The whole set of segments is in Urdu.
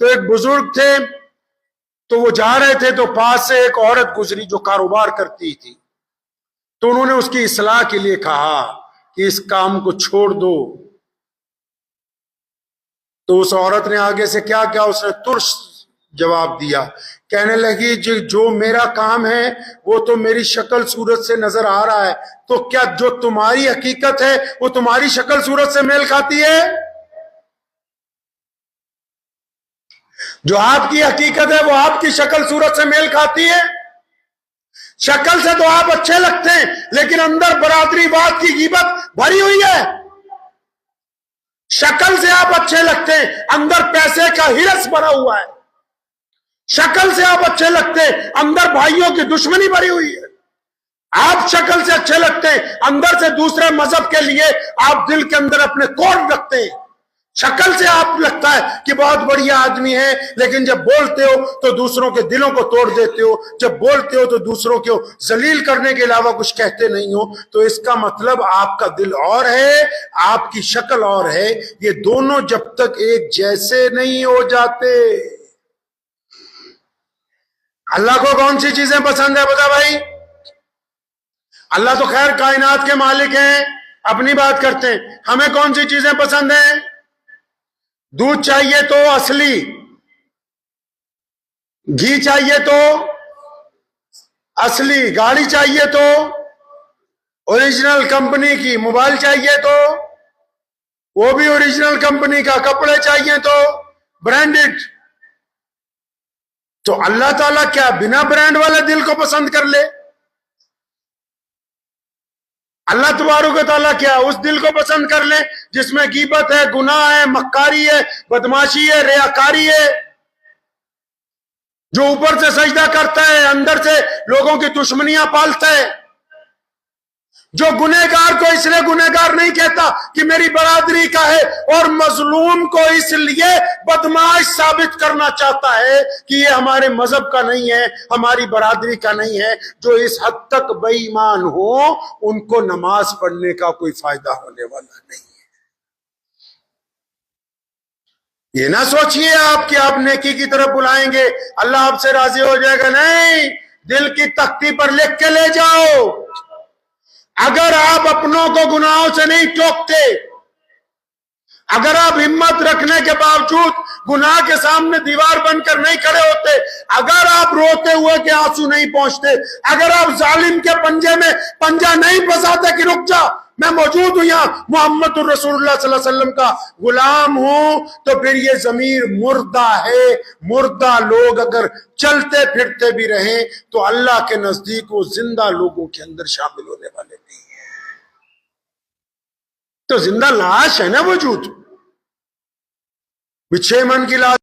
تو ایک بزرگ تھے، تو وہ جا رہے تھے تو پاس سے ایک عورت گزری جو کاروبار کرتی تھی، تو انہوں نے اس کی اصلاح کے لیے کہا کہ اس کام کو چھوڑ دو. تو اس عورت نے آگے سے کیا کیا، اس نے ترس جواب دیا. کہنے لگی جو میرا کام ہے وہ تو میری شکل صورت سے نظر آ رہا ہے، تو کیا جو تمہاری حقیقت ہے وہ تمہاری شکل صورت سے میل کھاتی ہے؟ جو آپ کی حقیقت ہے وہ آپ کی شکل صورت سے میل کھاتی ہے؟ شکل سے تو آپ اچھے لگتے ہیں لیکن اندر برادری واد کی غیبت بھری ہوئی ہے. شکل سے آپ اچھے لگتے ہیں، اندر پیسے کا ہرس بھرا ہوا ہے. شکل سے آپ اچھے لگتے ہیں، اندر بھائیوں کی دشمنی بھری ہوئی ہے. آپ شکل سے اچھے لگتے ہیں، اندر سے دوسرے مذہب کے لیے آپ دل کے اندر اپنے کوڈ رکھتے ہیں. شکل سے آپ لگتا ہے کہ بہت بڑھیا آدمی ہے، لیکن جب بولتے ہو تو دوسروں کے دلوں کو توڑ دیتے ہو، جب بولتے ہو تو دوسروں کو ذلیل کرنے کے علاوہ کچھ کہتے نہیں ہو. تو اس کا مطلب آپ کا دل اور ہے، آپ کی شکل اور ہے. یہ دونوں جب تک ایک جیسے نہیں ہو جاتے. اللہ کو کون سی چیزیں پسند ہے بتا بھائی؟ اللہ تو خیر کائنات کے مالک ہیں، اپنی بات کرتے ہیں. ہمیں کون سی چیزیں پسند ہیں؟ دودھ چاہیے تو اصلی، گھی چاہیے تو اصلی، گاڑی چاہیے تو اوریجنل کمپنی کی، موبائل چاہیے تو وہ بھی اوریجنل کمپنی کا، کپڑے چاہیے تو برانڈڈ. تو اللہ تعالیٰ کیا بنا برانڈ والے دل کو پسند کر لے؟ اللہ تبارک و تعالیٰ کیا اس دل کو پسند کر لے جس میں غیبت ہے، گناہ ہے، مکاری ہے، بدماشی ہے، ریاکاری ہے، جو اوپر سے سجدہ کرتا ہے اندر سے لوگوں کی دشمنیاں پالتا ہے، جو گنہگار کو اس لیے گنہگار نہیں کہتا کہ میری برادری کا ہے، اور مظلوم کو اس لیے بدماش ثابت کرنا چاہتا ہے کہ یہ ہمارے مذہب کا نہیں ہے، ہماری برادری کا نہیں ہے. جو اس حد تک بے ایمان ہو ان کو نماز پڑھنے کا کوئی فائدہ ہونے والا نہیں ہے. یہ نہ سوچئے آپ کہ آپ نیکی کی طرف بلائیں گے اللہ آپ سے راضی ہو جائے گا. نہیں، دل کی تختی پر لکھ کے لے جاؤ. اگر آپ اپنوں کو گناہوں سے نہیں ٹوکتے، اگر آپ ہمت رکھنے کے باوجود گناہ کے سامنے دیوار بن کر نہیں کھڑے ہوتے، اگر آپ روتے ہوئے کے آنسو نہیں پہنچتے، اگر آپ ظالم کے پنجے میں پنجہ نہیں پھنساتے کہ رک جا میں موجود ہوں یہاں، محمد الرسول اللہ صلی اللہ علیہ وسلم کا غلام ہوں، تو پھر یہ ضمیر مردہ ہے. مردہ لوگ اگر چلتے پھرتے بھی رہیں تو اللہ کے نزدیک وہ زندہ لوگوں کے اندر شامل ہونے والے نہیں ہیں. تو زندہ لاش ہے نا وجود، بچھے من کی لاش،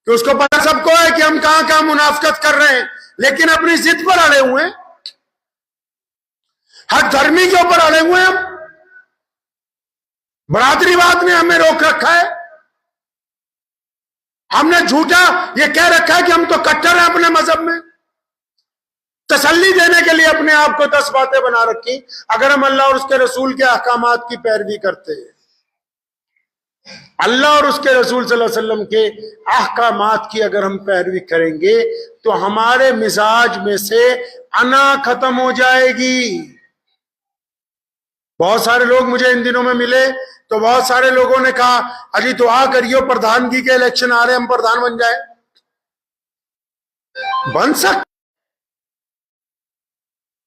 کہ اس کو پتا سب کو ہے کہ ہم کہاں کہاں منافقت کر رہے ہیں، لیکن اپنی ضد پر اڑے ہوئے ہیں، حق دھرمی کے اوپر اڑے ہوئے ہیں. ہم برادری واد نے ہمیں روک رکھا ہے، ہم نے جھوٹا یہ کہہ رکھا ہے کہ ہم تو کٹر ہیں اپنے مذہب میں، تسلی دینے کے لیے اپنے آپ کو 10 باتیں بنا رکھی. اگر ہم اللہ اور اس کے رسول کے احکامات کی پیروی کرتے ہیں، اللہ اور اس کے رسول صلی اللہ علیہ وسلم کے احکامات کی اگر ہم پیروی کریں گے تو ہمارے مزاج میں سے انا ختم ہو جائے گی. بہت سارے لوگ مجھے ان دنوں میں ملے تو بہت سارے لوگوں نے کہا اجی دعا کریو پردھانگی کے الیکشن آ رہے ہم پردھان بن جائے. بن سکتے،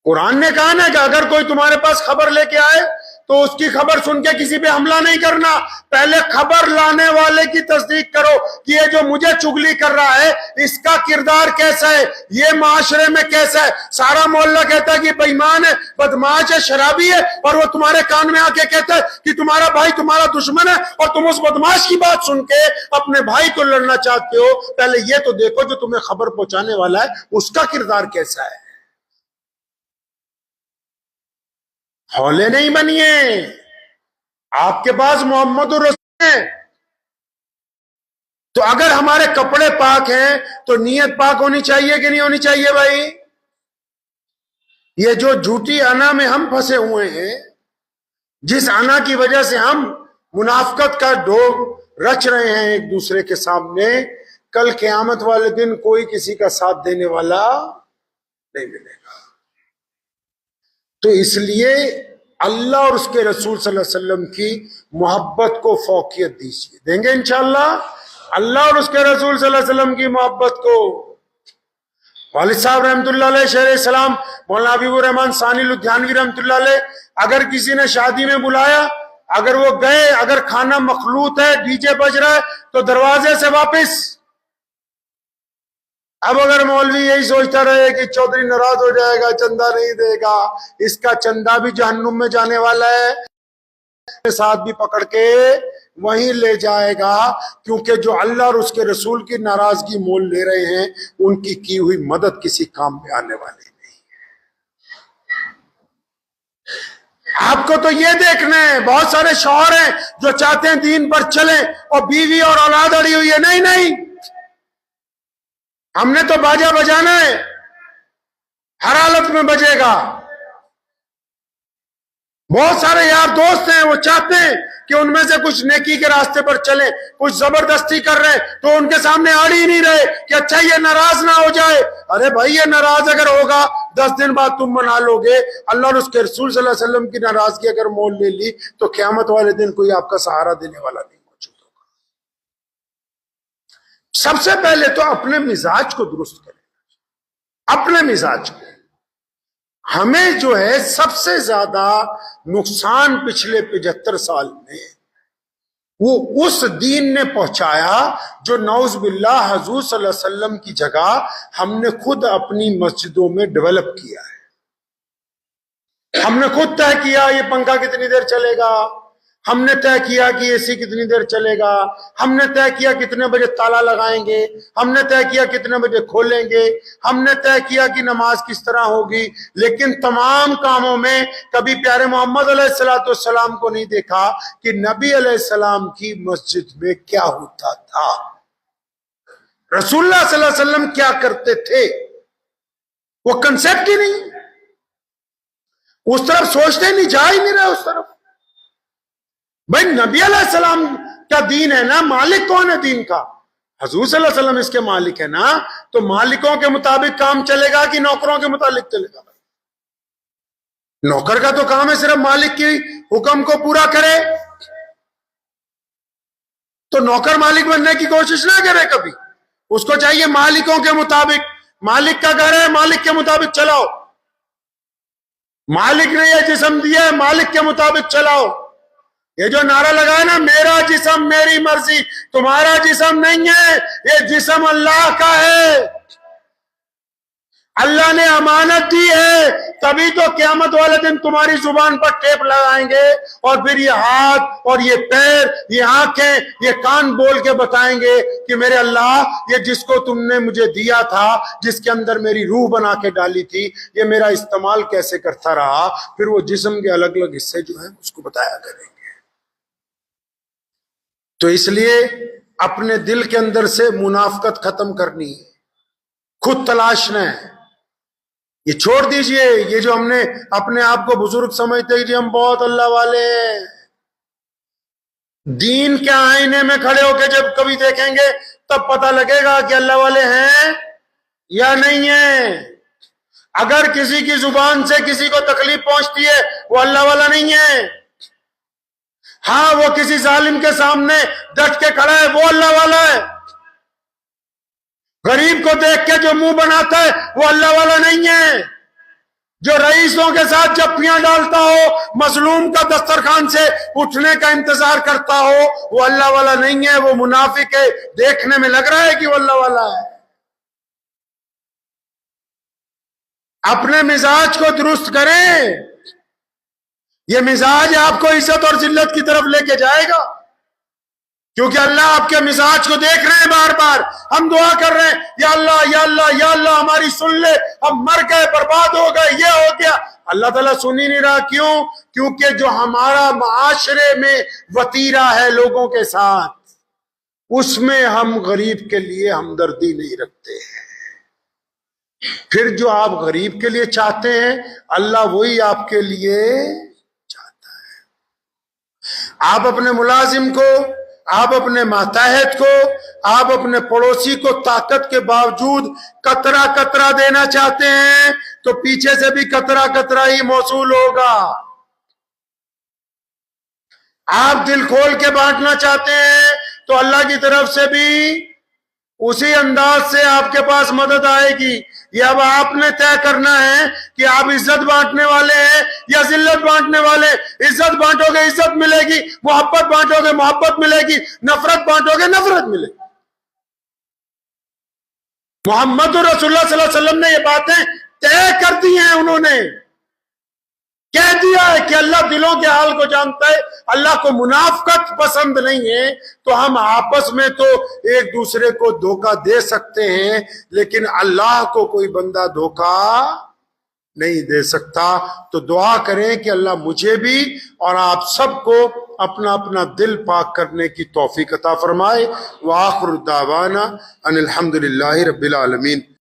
قرآن نے کہا نا کہ اگر کوئی تمہارے پاس خبر لے کے آئے تو اس کی خبر سن کے کسی پہ حملہ نہیں کرنا، پہلے خبر لانے والے کی تصدیق کرو کہ یہ جو مجھے چگلی کر رہا ہے اس کا کردار کیسا ہے، یہ معاشرے میں کیسا ہے. سارا محلہ کہتا ہے کہ بے ایمان ہے، بدمعاش ہے، شرابی ہے، اور وہ تمہارے کان میں آ کے کہتا ہے کہ تمہارا بھائی تمہارا دشمن ہے، اور تم اس بدمعاش کی بات سن کے اپنے بھائی کو لڑنا چاہتے ہو. پہلے یہ تو دیکھو جو تمہیں خبر پہنچانے والا ہے اس کا کردار کیسا ہے. ہولے نہیں بنیے، آپ کے پاس محمد الرسول ہے. تو اگر ہمارے کپڑے پاک ہیں تو نیت پاک ہونی چاہیے کہ نہیں ہونی چاہیے بھائی؟ یہ جو جھوٹی انا میں ہم پھنسے ہوئے ہیں، جس انا کی وجہ سے ہم منافقت کا ڈھوگ رچ رہے ہیں ایک دوسرے کے سامنے، کل قیامت والے دن کوئی کسی کا ساتھ دینے والا نہیں ملے گا. تو اس لیے اللہ اور اس کے رسول صلی اللہ علیہ وسلم کی محبت کو فوقیت دیجیے. دیں گے انشاءاللہ اللہ اور اس کے رسول صلی اللہ علیہ وسلم کی محبت کو. والد صاحب رحمۃ اللہ علیہ شیخ اسلام مولانا حبیب الرحمان ثانی لدھیانوی رحمۃ اللہ علیہ اگر کسی نے شادی میں بلایا، اگر وہ گئے، اگر کھانا مخلوط ہے، ڈی جے بج رہا ہے، تو دروازے سے واپس. اب اگر مولوی یہی سوچتا رہے کہ چودھری ناراض ہو جائے گا، چندہ نہیں دے گا، اس کا چندہ بھی جہنم میں جانے والا ہے، ساتھ بھی پکڑ کے وہیں لے جائے گا، کیونکہ جو اللہ اور اس کے رسول کی ناراضگی مول لے رہے ہیں ان کی ہوئی مدد کسی کام میں آنے والی نہیں. آپ کو تو یہ دیکھنا ہے، بہت سارے شوہر ہیں جو چاہتے ہیں دین پر چلیں اور بیوی اور اولاد اڑی ہوئی ہے. نہیں نہیں، ہم نے تو باجا بجانا ہے، ہر حالت میں بجے گا. بہت سارے یار دوست ہیں وہ چاہتے ہیں کہ ان میں سے کچھ نیکی کے راستے پر چلیں، کچھ زبردستی کر رہے ہیں تو ان کے سامنے آڑ ہی نہیں رہے کہ اچھا یہ ناراض نہ ہو جائے. ارے بھائی یہ ناراض اگر ہوگا 10 دن بعد تم منا لو گے. اللہ اور اس کے رسول صلی اللہ علیہ وسلم کی ناراضگی اگر مول لے لی تو قیامت والے دن کوئی آپ کا سہارا دینے والا نہیں موجود ہوگا. سب سے پہلے تو اپنے مزاج کو درست کریں، اپنے مزاج کو. ہمیں جو ہے سب سے زیادہ نقصان پچھلے 75 سال میں وہ اس دین نے پہنچایا جو نعوذ باللہ حضور صلی اللہ علیہ وسلم کی جگہ ہم نے خود اپنی مسجدوں میں ڈیولپ کیا ہے. ہم نے خود طے کیا یہ پنکھا کتنی دیر چلے گا، ہم نے طے کیا کہ اے سی کتنی دیر چلے گا، ہم نے طے کیا کتنے بجے تالا لگائیں گے، ہم نے طے کیا کتنے بجے کھولیں گے، ہم نے طے کیا کہ نماز کس طرح ہوگی. لیکن تمام کاموں میں کبھی پیارے محمد علیہ السلام کو نہیں دیکھا کہ نبی علیہ السلام کی مسجد میں کیا ہوتا تھا، رسول اللہ صلی اللہ علیہ وسلم کیا کرتے تھے. وہ کنسیپٹ ہی نہیں، اس طرف سوچتے نہیں، جا ہی نہیں رہے اس طرف. بھائی نبی علیہ السلام کا دین ہے نا، مالک کون ہے دین کا؟ حضور صلی اللہ علیہ وسلم اس کے مالک ہے نا. تو مالکوں کے مطابق کام چلے گا کہ نوکروں کے متعلق چلے گا؟ نوکر کا تو کام ہے صرف مالک کی حکم کو پورا کرے. تو نوکر مالک بننے کی کوشش نہ کرے کبھی، اس کو چاہیے مالکوں کے مطابق، مالک کا گھر ہے مالک کے مطابق چلاؤ، مالک نے یہ جسم دیا ہے مالک کے مطابق چلاؤ. یہ جو نعرہ لگا ہے نا میرا جسم میری مرضی، تمہارا جسم نہیں ہے، یہ جسم اللہ کا ہے، اللہ نے امانت دی ہے. تبھی تو قیامت والے دن تمہاری زبان پر ٹیپ لگائیں گے اور پھر یہ ہاتھ اور یہ پیر، یہ آنکھیں، یہ کان بول کے بتائیں گے کہ میرے اللہ یہ جس کو تم نے مجھے دیا تھا، جس کے اندر میری روح بنا کے ڈالی تھی، یہ میرا استعمال کیسے کرتا رہا. پھر وہ جسم کے الگ الگ حصے جو ہیں اس کو بتایا کریں گے. تو اس لیے اپنے دل کے اندر سے منافقت ختم کرنی ہے، خود تلاشنا ہے. یہ چھوڑ دیجئے یہ جو ہم نے اپنے آپ کو بزرگ سمجھتے ہیں جی ہم بہت اللہ والے ہیں. دین کے آئینے میں کھڑے ہو کے جب کبھی دیکھیں گے تب پتہ لگے گا کہ اللہ والے ہیں یا نہیں ہیں. اگر کسی کی زبان سے کسی کو تکلیف پہنچتی ہے وہ اللہ والا نہیں ہے. ہاں وہ کسی ظالم کے سامنے ڈٹ کے کھڑا ہے وہ اللہ والا ہے. غریب کو دیکھ کے جو منہ بناتا ہے وہ اللہ والا نہیں ہے. جو رئیسوں کے ساتھ جپیاں ڈالتا ہو، مظلوم کا دسترخوان سے اٹھنے کا انتظار کرتا ہو، وہ اللہ والا نہیں ہے، وہ منافق ہے. دیکھنے میں لگ رہا ہے کہ وہ اللہ والا ہے. اپنے مزاج کو درست کریں، یہ مزاج آپ کو عزت اور ذلت کی طرف لے کے جائے گا، کیونکہ اللہ آپ کے مزاج کو دیکھ رہے ہیں. بار بار ہم دعا کر رہے ہیں یا اللہ یا اللہ یا اللہ ہماری سن لے، ہم مر گئے برباد ہو گئے یہ ہو گیا. اللہ تعالیٰ سن ہی نہیں رہا. کیوں؟ کیونکہ جو ہمارا معاشرے میں وتیرہ ہے لوگوں کے ساتھ، اس میں ہم غریب کے لیے ہمدردی نہیں رکھتے ہیں. پھر جو آپ غریب کے لیے چاہتے ہیں اللہ وہی آپ کے لیے چاہتا ہے. آپ اپنے ملازم کو آپ اپنے ماتحت کو، آپ اپنے پڑوسی کو طاقت کے باوجود قطرہ قطرہ دینا چاہتے ہیں تو پیچھے سے بھی قطرہ قطرہ ہی موصول ہوگا۔ آپ دل کھول کے بانٹنا چاہتے ہیں تو اللہ کی طرف سے بھی اسی انداز سے آپ کے پاس مدد آئے گی۔ یہ اب آپ نے طے کرنا ہے کہ آپ عزت بانٹنے والے ہیں یا ذلت بانٹنے والے۔ عزت بانٹو گے عزت ملے گی، محبت بانٹو گے محبت ملے گی، نفرت بانٹو گے نفرت ملے گی۔ محمد رسول اللہ صلی اللہ علیہ وسلم نے یہ باتیں طے کر دی ہیں، انہوں نے کہہ دیا ہے کہ اللہ دلوں کے حال کو جانتا ہے، اللہ کو منافقت پسند نہیں ہے، تو ہم آپس میں تو ایک دوسرے کو دھوکہ دے سکتے ہیں لیکن اللہ کو کوئی بندہ دھوکہ نہیں دے سکتا۔ تو دعا کریں کہ اللہ مجھے بھی اور آپ سب کو اپنا اپنا دل پاک کرنے کی توفیق عطا فرمائے۔ وآخر دعوانا ان الحمدللہ رب العالمین۔